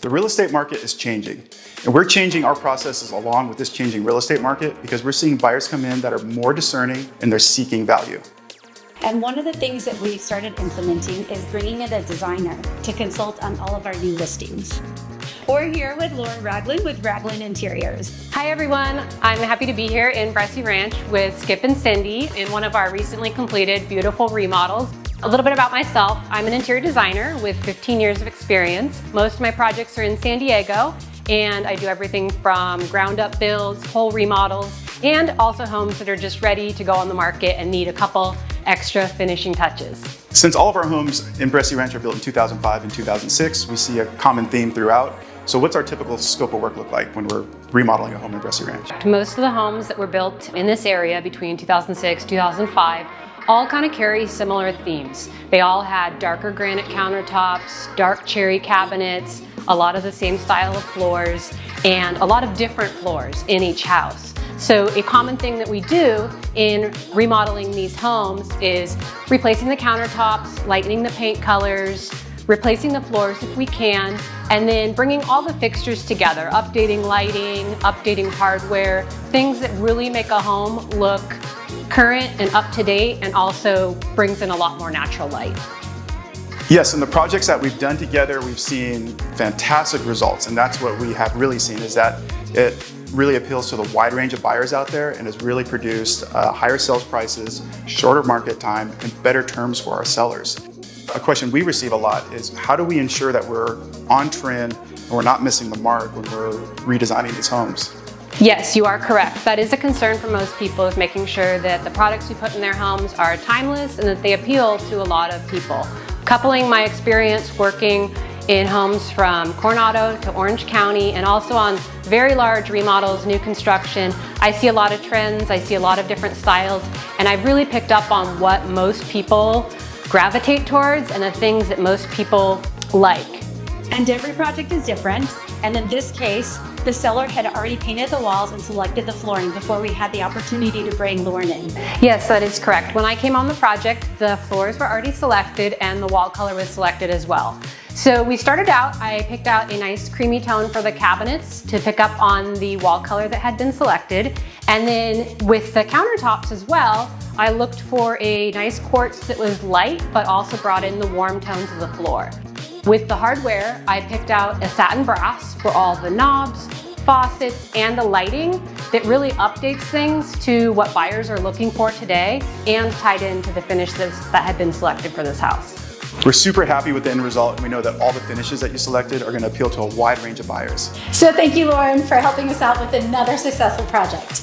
The real estate market is changing, and we're changing our processes along with this changing real estate market because we're seeing buyers come in that are more discerning and they're seeking value. And one of the things that we've started implementing is bringing in a designer to consult on all of our new listings. We're here with Lauren Ragland with Ragland Interiors. Hi everyone, I'm happy to be here in Bressi Ranch with Skip and Cindy in one of our recently completed beautiful remodels. A little bit about myself, I'm an interior designer with 15 years of experience. Most of my projects are in San Diego, and I do everything from ground up builds, whole remodels, and also homes that are just ready to go on the market and need a couple extra finishing touches. Since all of our homes in Bressi Ranch are built in 2005 and 2006, we see a common theme throughout. So what's our typical scope of work look like when we're remodeling a home in Bressi Ranch? Most of the homes that were built in this area between 2006 and 2005 all kind of carry similar themes. They all had darker granite countertops, dark cherry cabinets, a lot of the same style of floors, and a lot of different floors in each house. So a common thing that we do in remodeling these homes is replacing the countertops, lightening the paint colors, replacing the floors if we can, and then bringing all the fixtures together, updating lighting, updating hardware, things that really make a home look current and up to date, and also brings in a lot more natural light. Yes, in the projects that we've done together, we've seen fantastic results, and that's what we have really seen, is that it really appeals to the wide range of buyers out there and has really produced higher sales prices, shorter market time, and better terms for our sellers. A question we receive a lot is, how do we ensure that we're on trend and we're not missing the mark when we're redesigning these homes? Yes, you are correct. That is a concern for most people, is making sure that the products we put in their homes are timeless and that they appeal to a lot of people. Coupling my experience working in homes from Coronado to Orange County and also on very large remodels, new construction, I see a lot of trends, I see a lot of different styles, and I've really picked up on what most people gravitate towards and the things that most people like. And every project is different, and in this case, the seller had already painted the walls and selected the flooring before we had the opportunity to bring Lauren in. Yes, that is correct. When I came on the project, the floors were already selected and the wall color was selected as well. So we started out, I picked out a nice creamy tone for the cabinets to pick up on the wall color that had been selected. And then with the countertops as well, I looked for a nice quartz that was light, but also brought in the warm tones of the floor. With the hardware, I picked out a satin brass for all the knobs, faucets, and the lighting that really updates things to what buyers are looking for today and tied into the finishes that had been selected for this house. We're super happy with the end result, and we know that all the finishes that you selected are going to appeal to a wide range of buyers. So thank you, Lauren, for helping us out with another successful project.